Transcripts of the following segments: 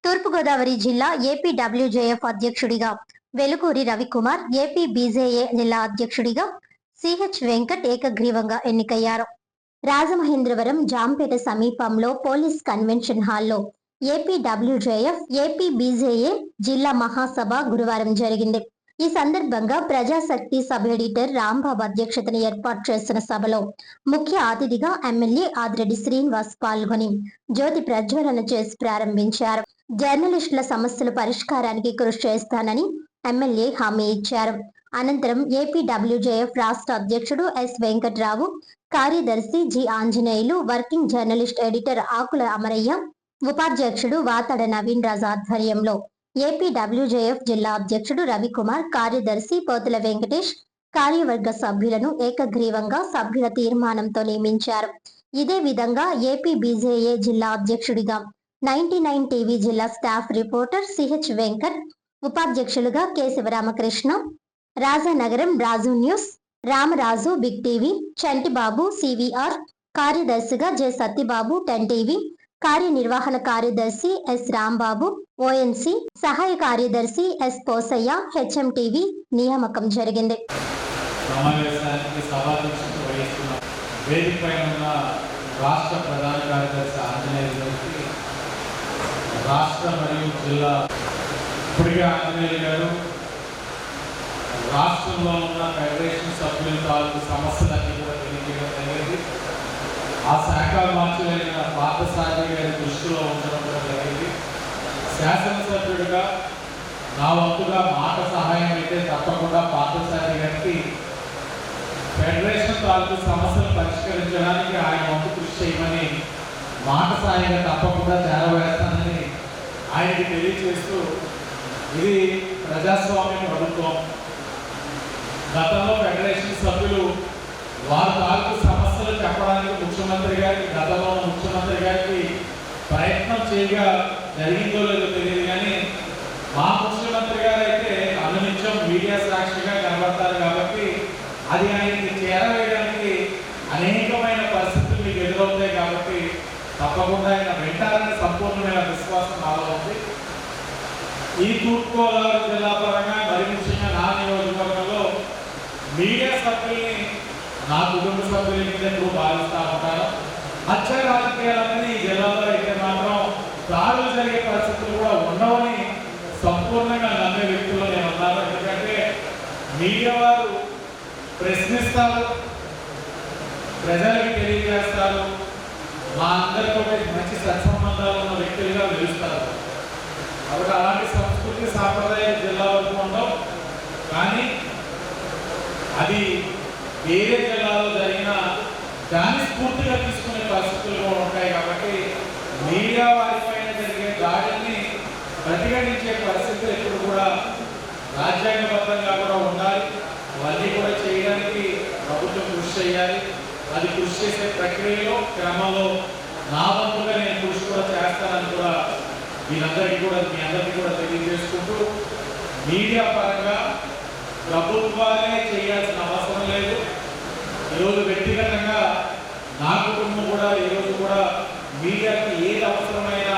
తూర్పుగోదావరి జిల్లా ఏపీడబ్ల్యూజేఎఫ్ అధ్యక్షుడిగా వెలుకూరి రవికుమార్, ఏపీ బీజేఏ జిల్లా అధ్యక్షుడిగా సిహెచ్ వెంకట్ ఏకగ్రీవంగా ఎన్నికయ్యారు. రాజమహేంద్రవరం జాంపేట సమీపంలో పోలీస్ కన్వెన్షన్ హాల్లో ఏపీడబ్ల్యూజేఎఫ్, ఏపీ బీజేఏ జిల్లా మహాసభ గురువారం జరిగింది. ఈ సందర్భంగా ప్రజాశక్తి సబ్ ఎడిటర్ రాంబాబు అధ్యక్షతన ఏర్పాటు చేసిన సభలో ముఖ్య అతిథిగా ఎమ్మెల్యే ఆదిరెడ్డి శ్రీనివాస్ పాల్గొని జ్యోతి ప్రజ్వలన చేసి ప్రారంభించారు. జర్నలిస్టుల సమస్యల పరిష్కారానికి కృషి చేస్తానని ఎమ్మెల్యే హామీ ఇచ్చారు. అనంతరం ఏపీడబ్ల్యూజేఎఫ్ రాష్ట్ర అధ్యక్షుడు ఎస్ వెంకట్రావు, కార్యదర్శి G Anjaneyulu, working journalist editor Akula Amarayya, ఉపాధ్యక్షుడు వాతడ నవీన్ రాజ్ ఆధ్వర్యంలో ఏపీడబ్ల్యూజేఎఫ్ జిల్లా అధ్యక్షుడు రవికుమార్, కార్యదర్శి పోతుల వెంకటేష్, కార్యవర్గ సభ్యులను ఏకగ్రీవంగా సభ్యుల తీర్మానంతో నియమించారు. ఇదే విధంగా ఏపీ బీజేఏ జిల్లా అధ్యక్షుడిగా 99 టీవీ జిల్లా స్టాఫ్ రిపోర్టర్ సిహెచ్ వెంకట్, ఉపాధ్యక్షులుగా K Sivaramakrishna, Rajanagaram Raju news Ramaraju big TV, Chantibabu CVR, కార్యదర్శిగా జె సత్యబాబు 10 టీవీ, కార్యనిర్వహణ కార్యదర్శి ఎస్ రాంబాబు ఓఎన్సి, సహాయ కార్యదర్శి ఎస్ పోసయ్య హెచ్ఎంటీవీ నియామకం జరిగింది. రాష్ట్ర ప్రధాన కార్యదర్శి ఆంజనేయులు గారికి, రాష్ట్ర మరియు జిల్లా ఇప్పటికే ఆంజనేయులు గారు రాష్ట్రంలో ఉన్న ఫెడరేషన్ సభ్యుల తాలూకు సమస్యలన్నీ కూడా తెలియజేయడం జరిగింది. ఆ శాఖ మార్చులైన పార్థసారథి గారి దృష్టిలో ఉండడం కూడా జరిగింది. శాసనసభ్యుడిగా నా వంతుగా మాట సహాయం అయితే తప్పకుండా పార్థసారథి గారికి ఫెడరేషన్ తాలూకు సమస్యలు పరిష్కరించడానికి ఆయన వంతు కృషి చేయమని మాట సాయంగా తప్పకుండా చేరవేస్తానని ఆయనకి తెలియజేస్తూ, ఇది ప్రజాస్వామ్య ప్రభుత్వం. గతంలో ఫెడరేషన్ సభ్యులు వారి తాలూకు సమస్యలు చెప్పడానికి ముఖ్యమంత్రి గారికి, గతంలో ముఖ్యమంత్రి గారికి ప్రయత్నం చేయగా జరిగిందో లేదో తెలియదు, కానీ మా ముఖ్యమంత్రి గారు అయితే అనునిత్యం మీడియా సాక్షిగా కనబడతారు కాబట్టి అది ఆయనకి చేరవేయడానికి అనేకమైన పరిస్థితులు మీకు ఎదురవుతాయి కాబట్టి తప్పకుండా ఆయన వెంటారని సంపూర్ణమైన విశ్వాసం నాలో ఉంది. ఈ తూర్పుగోదావరి జిల్లా పరంగా మరి ముఖ్యంగా నా నియోజకవర్గంలో మీడియా సభ్యుల్ని నా కుటుంబ సభ్యుల కింద భావిస్తూ ఉంటాను. హత్య రాజకీయాలనేది ఈ జిల్లాలో అయితే మాత్రం దాడులు జరిగే పరిస్థితులు కూడా ఉండవని సంపూర్ణంగా నమ్మే వ్యక్తులు నేను ఉన్నాను. ఎందుకంటే మీడియా వారు ప్రశ్నిస్తారు, ప్రజలకు తెలియజేస్తారు, మా అందరితో మంచి సత్సంబంధాలు ఉన్న వ్యక్తులుగా పిలుస్తారు. కాబట్టి అలాంటి సంస్కృతి సాంప్రదాయాలు జిల్లా వరకు ఉండవు, కానీ అది వేరే జిల్లాలో జరిగిన దాన్ని స్ఫూర్తిగా తీసుకునే పరిస్థితులు కూడా ఉంటాయి. కాబట్టి మీడియా వారిపైన జరిగే దాడిని ప్రతిఘటించే పరిస్థితులు ఎప్పుడు కూడా రాజ్యాంగబద్ధంగా కూడా ఉండాలి. అవన్నీ కూడా చేయడానికి ప్రభుత్వం కృషి చేయాలి. అది కృషి చేసే ప్రక్రియలో క్రమంలో నా వంతుగా నేను కృషి కూడా చేస్తానని కూడా మీ అందరికీ కూడా తెలియజేసుకుంటూ, మీడియా పరంగా ప్రభుత్వాలే చేయాల్సిన అవసరం లేదు. ఈరోజు వ్యక్తిగతంగా నా కుటుంబం కూడా ఈరోజు కూడా మీడియాకి ఏది అవసరమైనా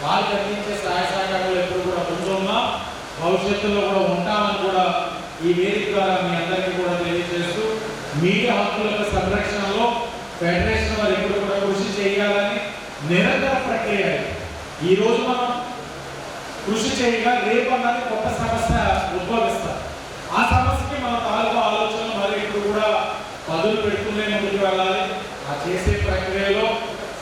వారికి అందించే సహాయ సహకారాలు ఎప్పుడు కూడా ముందున్నా భవిష్యత్తులో కూడా ఉంటామని కూడా ఈ వేదిక ద్వారా మీ అందరికీ కూడా తెలియజేస్తూ, మీడియా హక్కుల సంరక్షణలో ఫెడరేషన్ వారు ఎప్పుడు కూడా కృషి చేయాలని నిరంతర ప్రక్రియ. ఈరోజు మనం కృషి చేయగా రేపన్నది కొత్త సమస్య ఉద్భవిస్తారు. ఆ సమస్యకి మన తాలూకు ఆలోచనలు మరి ఇప్పుడు కూడా పదులు పెట్టుకునే ముందుకు వెళ్ళాలి. ఆ చేసే ప్రక్రియలో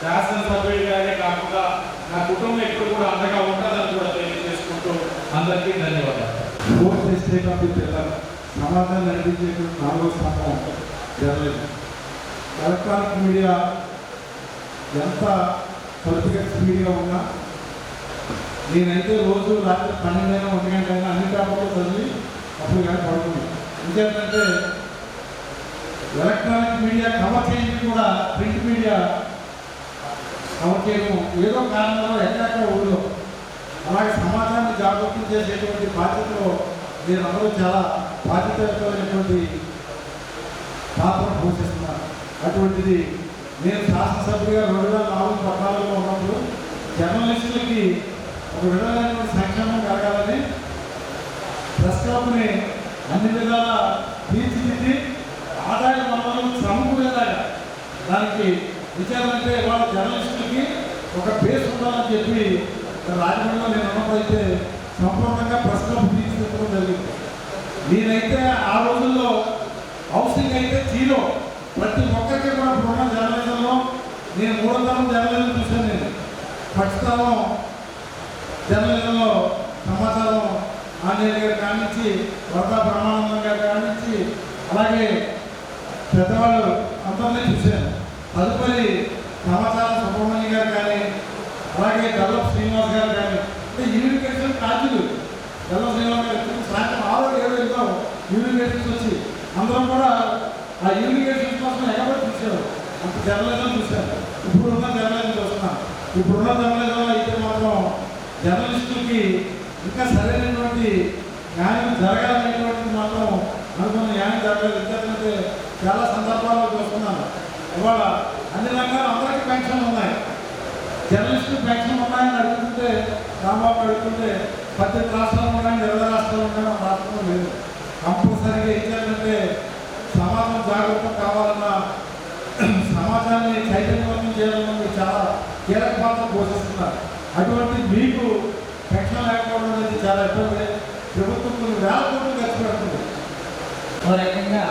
శాసనసభ్యుడిగానే కాకుండా నా కుటుంబం ఎప్పుడు కూడా అండగా ఉంటుందని కూడా తెలియజేసుకుంటూ అందరికీ ధన్యవాదాలు. సమాధానం నడిపించేటువంటి 4వ స్థానం జర్నలిజం. ఎలక్ట్రానిక్ మీడియా ఎంత పొలిటికల్ స్పీడ్గా ఉన్నా నేనైతే రోజు రాత్రి 12 అయినా 1 గంట అయినా అన్ని పేపర్లు చదివి అప్పుడు కానీ పడుతుంది. ఇంకేంటంటే ఎలక్ట్రానిక్ మీడియా కవర్ చేయించి కూడా ప్రింట్ మీడియా కవర్ చేయడం ఏదో కారణంలో ఎక్కడెక్కడ ఊళ్ళో అలాగే సమాజాన్ని జాగృతం చేసేటువంటి బాధ్యతలో నేను అందరూ చాలా బాధ్యతమైనటువంటి పాత్ర పోషిస్తున్నాను. అటువంటిది నేను శాసనసభ్యుడిగా 2014-15లో ఉన్నప్పుడు జర్నలిస్టులకి ఒక విధమైనటువంటి సంక్షేమం కలగాలని ప్రెస్ క్లబ్ని అన్ని విధాల తీర్చిదిద్ది ఆదాయ వనరులు సమకూరేలాగా దానికి విచారంటే వాళ్ళ జర్నలిస్టులకి ఒక బేస్ ఉండాలని చెప్పి రాజమండ్రిలో నేను ఉన్నప్పుడైతే సంపూర్ణంగా ప్రెస్ క్లబ్ తీర్చిదిద్దడం జరిగింది. నేనైతే ఆ రోజుల్లో హౌసింగ్ అయితే జీరో, ప్రతి ఒక్కరికి కూడా ఇప్పుడున్న జర్నలిజంలో నేను 3 తరం జర్నలిజం చూశాను. నేను ఫస్ట్ తరం జర్నలిజంలో సమాచారం ఆంజనేయ గారి కానించి, వరదా బ్రహ్మానందం గారి కానించి, అలాగే పెద్దవాళ్ళు అందరినీ చూశాను. తదుపరి సమాచారం సుబ్రహ్మణ్యం గారు కానీ, అలాగే గల్లప్ శ్రీనివాస్ గారు కానీ, అంటే యూనికేషన్ కాజులు గల్లప్ శ్రీనివాస్ గారు సాయంత్రం 6-7 యూనికేషన్స్ వచ్చి అందరం కూడా ఆ యూనికేషన్ కోసం ఎగబడి చూశారు. అంత జర్నలిజం చూశారు. ఇప్పుడున్న జర్నలిజం చూస్తున్నాం. ఇప్పుడున్న జర్నలిజంలో అయితే మాత్రం జర్నలిస్టులకి ఇంకా సరైనటువంటి న్యాయం జరగాలనేటువంటిది మాత్రం అనుకున్న న్యాయం జరగలేదు. ఎందుకంటే చాలా సందర్భాల్లో చూస్తున్నాను. ఇవాళ అన్ని రంగాలు అందరికీ పెన్షన్ ఉన్నాయి. జర్నలిస్టులు పెన్షన్ ఉన్నాయని అడుగుతుంటే, రాంబాబు అడుగుతుంటే 18 రాష్ట్రాలు ఉన్నాయని 20 రాష్ట్రాలు ఉన్నాయని రాష్ట్రంలో లేదు. కంపల్సరీగా ఇచ్చారంటే సమాజం జాగ్రత్త కావాలన్న సమాజాన్ని చైతన్యవంతం చేయాలన్నది చాలా కీలక పాత్ర పోషిస్తున్నారు. అటువంటి మీకు పెన్షన్ లేకపోవడం అనేది చాలా ఇబ్బంది. ప్రభుత్వం కొన్ని వేల కోట్లు ఖర్చు పెడుతుంది. ఓ రకంగా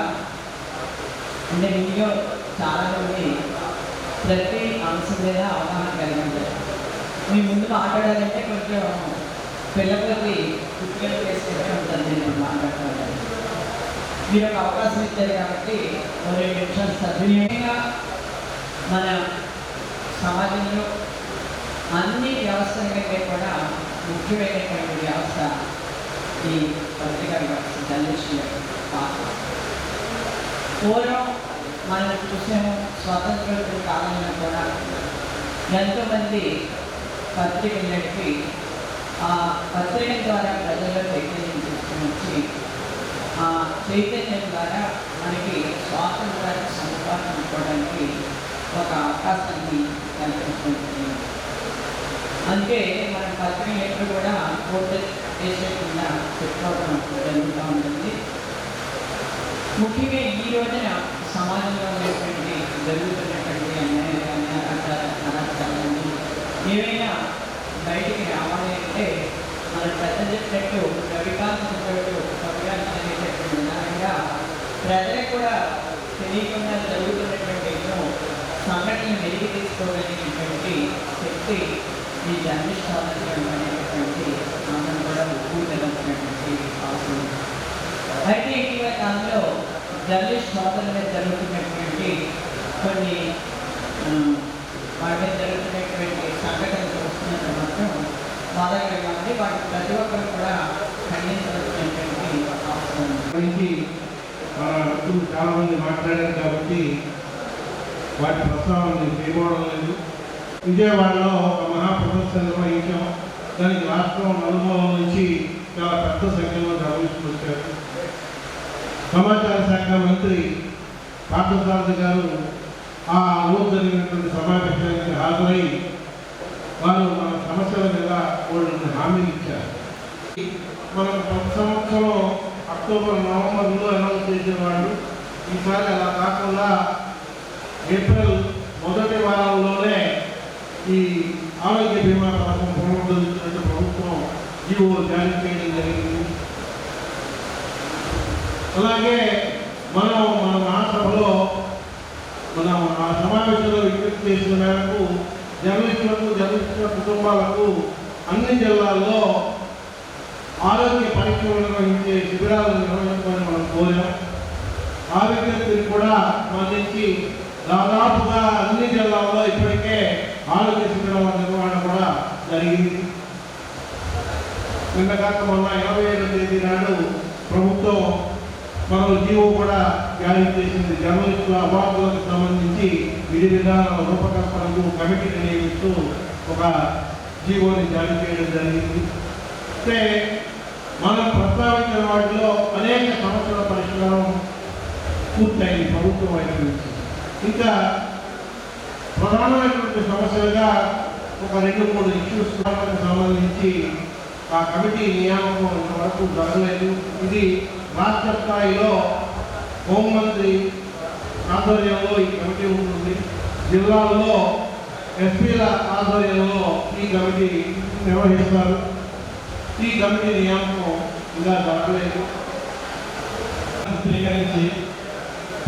అంటే ఇందులో చాలామంది ప్రతి అంశం మీద అవగాహన కలిగి ఉంటారు. మీ ముందు మాట్లాడాలంటే కొంచెం పిల్లలకి కుట్టిగా చేసుకుంటే ఉంటుంది. నేను మాట్లాడుతున్నాను, మీరు ఒక అవకాశం ఇచ్చారు కాబట్టి 2 నిమిషాలు సద్వినియోగంగా మన సమాజంలో అన్ని వ్యవస్థల కంటే కూడా ముఖ్యమైనటువంటి వ్యవస్థ ఈ పత్రికా వ్యవస్థ, జర్నలిస్టుల పాత్ర. పూర్వం మనం చూసాము, స్వాతంత్ర కాలంలో కూడా ఎంతోమంది పత్రికలు నడిపి ఆ పత్రిక ద్వారా ప్రజల్లో చైతన్యం తీసుకుని వచ్చి ఆ చైతన్యం ద్వారా మనకి స్వాతంత్రాన్ని సంపాదించుకోవడానికి ఒక అవకాశాన్ని కల్పించుకుంటుంది. అందుకే మన పత్రికలు ఎప్పుడు కూడా కోర్టు చేసేకుండా పెట్టుకోవడం జరుగుతూ ఉంటుంది. ముఖ్యంగా ఈ రోజున సమాజంలో ఉన్నటువంటి జరుగుతున్నటువంటి అన్యాయాన్ని, అనాచారాన్ని ఏమైనా బయటికి రావాలి అంటే మన పెద్ద చెప్పినట్టు రవికాంత్ చెప్పినట్టు అనేటటువంటి విధానంగా ప్రజలకు కూడా తెలియకుండా జరుగుతున్నటువంటి ఎన్నో సంఘటనలు వెలికి తీసుకోగలిగినటువంటి శక్తి ఈ జర్నలిస్ట్ స్వాతంత్రం అనేటటువంటి మనం కూడా ఒప్పుకోగలుగుతున్నటువంటి అవసరం. అయితే ఇటీవల కాలంలో జర్నలిస్ట్ స్వాతంత్రం జరుగుతున్నటువంటి కొన్ని వాటి మీద జరుగుతున్నటువంటి సంఘటనలు చూస్తున్నంత మాత్రం బాధాకరంగా ఉంది. వాటి ప్రతి ఒక్కరు కూడా ఖండించవలసినటువంటి అవసరం గురించి చాలా మంది మాట్లాడారు కాబట్టి వాటి ప్రస్తావన చేయడం లేదు. విజయవాడలో ఒక మహాప్రదర్శన నిర్వహించాం. దానికి రాష్ట్రం నలుమూల నుంచి చాలా పెద్ద సంఖ్యలో జర్నలిస్టులు వచ్చారు. సమాచార శాఖ మంత్రి పార్థసారథి గారు ఆ రోజు జరిగినటువంటి సమావేశానికి హాజరై వారు మన సమస్యల మీద వాళ్ళని హామీ ఇచ్చారు. మనం ప్రతి సంవత్సరం అక్టోబర్, నవంబర్లో అనౌన్స్ చేసేవాళ్ళు. ఈసారి అలా కాకుండా ఏప్రిల్ మొదటి వారంలోనే ఈ ఆరోగ్య బీమా పథకం పునరుద్ధరించినట్టు ప్రభుత్వం జీవో జారీ చేయడం జరిగింది. అలాగే మన మహాసభలో మనం ఆ సమావేశంలో విజ్ఞప్తి చేసిన మేరకు జర్నలిస్టుల కుటుంబాలకు అన్ని జిల్లాల్లో ఆరోగ్య పరీక్షలు నిర్వహించే శిబిరాలను నిర్వహించమని మనం కోరాం. ఆరోగ్యశ్రీని కూడా మళ్ళీ దాదాపుగా అన్ని జిల్లాల్లో ఇప్పటికే ఆరోగ్య శిబిరాల నిర్వహణ కూడా జరిగింది. నిన్న కాక మొన్న 25వ తేదీ నాడు ప్రభుత్వం మరో జీవో కూడా జారీ చేసింది. జర్నలిస్టుల అవార్డులకు సంబంధించి విధి విధానాల రూపకల్పనకు కమిటీని నియమిస్తూ ఒక జీవోని జారీ చేయడం జరిగింది. అంటే మనం ప్రస్తావించిన వాటిలో అనేక సమస్యల పరిష్కారం పూర్తయింది ప్రభుత్వం వైపు నుంచి. ఇంకా ప్రధానమైనటువంటి సమస్యలుగా ఒక 2-3 ఇష్యూస్ సంబంధించి ఆ కమిటీ నియామకం ఇంతవరకు జరగలేదు. ఇది రాష్ట్ర స్థాయిలో హోంమంత్రి ఆధ్వర్యంలో ఈ కమిటీ ఉంటుంది. జిల్లాల్లో ఎస్పీల ఆధ్వర్యంలో ఈ కమిటీ నిర్వహిస్తారు. ఈ కమిటీ నియామకం ఇలా జరగలేదు. స్వీకరించి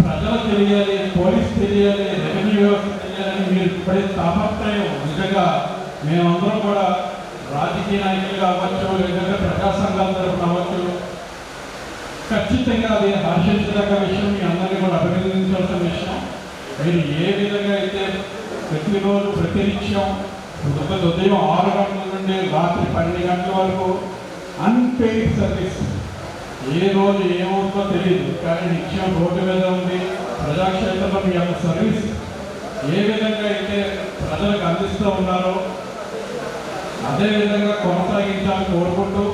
ప్రజలకు తెలియాలి, పోలీస్ తెలియాలి, రెవెన్యూ వ్యవస్థ తెలియాలని మీరు పడే తాపత్రయం నిజంగా మేమందరం కూడా రాజకీయ నాయకులుగా అవ్వచ్చు, లేదంటే ప్రజా సంఘాల తరఫున అవ్వచ్చు, ఖచ్చితంగా అది హర్షించదగ్గ విషయం. మీ అందరినీ కూడా అభినందించాల్సిన విషయం. మీరు ఏ విధంగా అయితే ప్రతిరోజు ప్రతినిత్యం ఉదయం 6 గంటల నుండి రాత్రి 12 గంటల వరకు అన్పెయిడ్ సర్వీస్, ఏ రోజు ఏమవుతుందో తెలియదు, కానీ నిత్యం రోడ్డు మీద ఉంది. ప్రజాక్షేత్రంలో మీ యొక్క సర్వీస్ ఏ విధంగా అయితే ప్రజలకు అందిస్తూ ఉన్నారో అదే విధంగా కొనసాగించాలని కోరుకుంటూ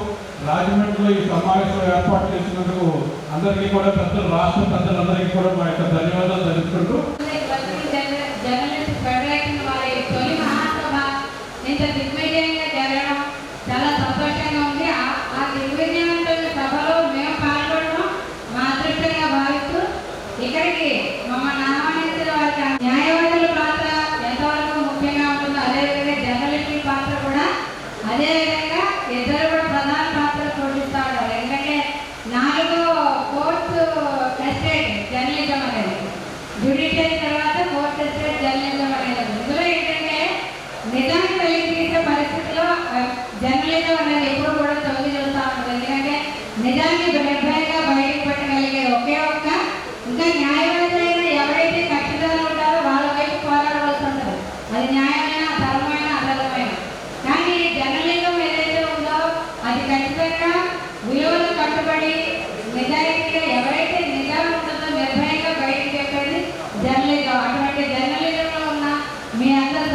రాజమండ్రిలో ఈ సమావేశం ఏర్పాటు చేసినందుకు అందరికీ కూడా పెద్దలు, రాష్ట్ర పెద్దలందరికీ కూడా మా యొక్క ధన్యవాదాలు తెలుపుకుంటూ దిగ్విజయంగా జరగడం చాలా సంతోషంగా ఉంది. ఆ దిగ్విజయవంతమైన సభలో మేము పాల్గొనడం మా అదృష్టంగా భావిస్తూ ఇక్కడికి మమ్మల్ని ఆహ్వానించిన వారికి న్యాయవాదుల పాత్ర ఎంతవరకు ముఖ్యంగా ఉంటుందో అదేవిధంగా జర్నలిస్టుల పాత్ర కూడా అదేవిధంగా ఇద్దరు కూడా ప్రధాన పాత్ర పోషిస్తూ ఉంటారు. ఎందుకంటే 4వ ఎస్టేట్ జర్నలిజం అనేది, జ్యుడిషియరీ తర్వాత 4th ఎస్టేట్ జర్నలిజం అనేది. ఇందులో ఏంటంటే నిజాన్ని వెలికితీసే పరిస్థితిలో జర్నలిజం అనేది ఎప్పుడు కూడా తొలగి చూస్తూ ఉంటుంది. ఎందుకంటే నిజాన్ని నిర్భయంగా బయటకు పెట్టగలిగే ఒకే ఒక్క ఇంకా న్యాయవాదులైన ఎవరైతే కక్షిదారులు ఉంటారో వాళ్ళ వైపు పోరాడవలసి ఉంటుంది. అది న్యాయమైన, ధర్మమైన, అధర్మమైన. కానీ జర్నలిజం ఏదైతే ఉందో అది ఖచ్చితంగా విలువలు కట్టుబడి నిజాయితీగా ఎవరైతే నిజాలు ఉంటుందో నిర్భయంగా బయటకు చెప్పేది జర్నలిజం. అటువంటి జర్నలిజంలో ఉన్న మీ అందరి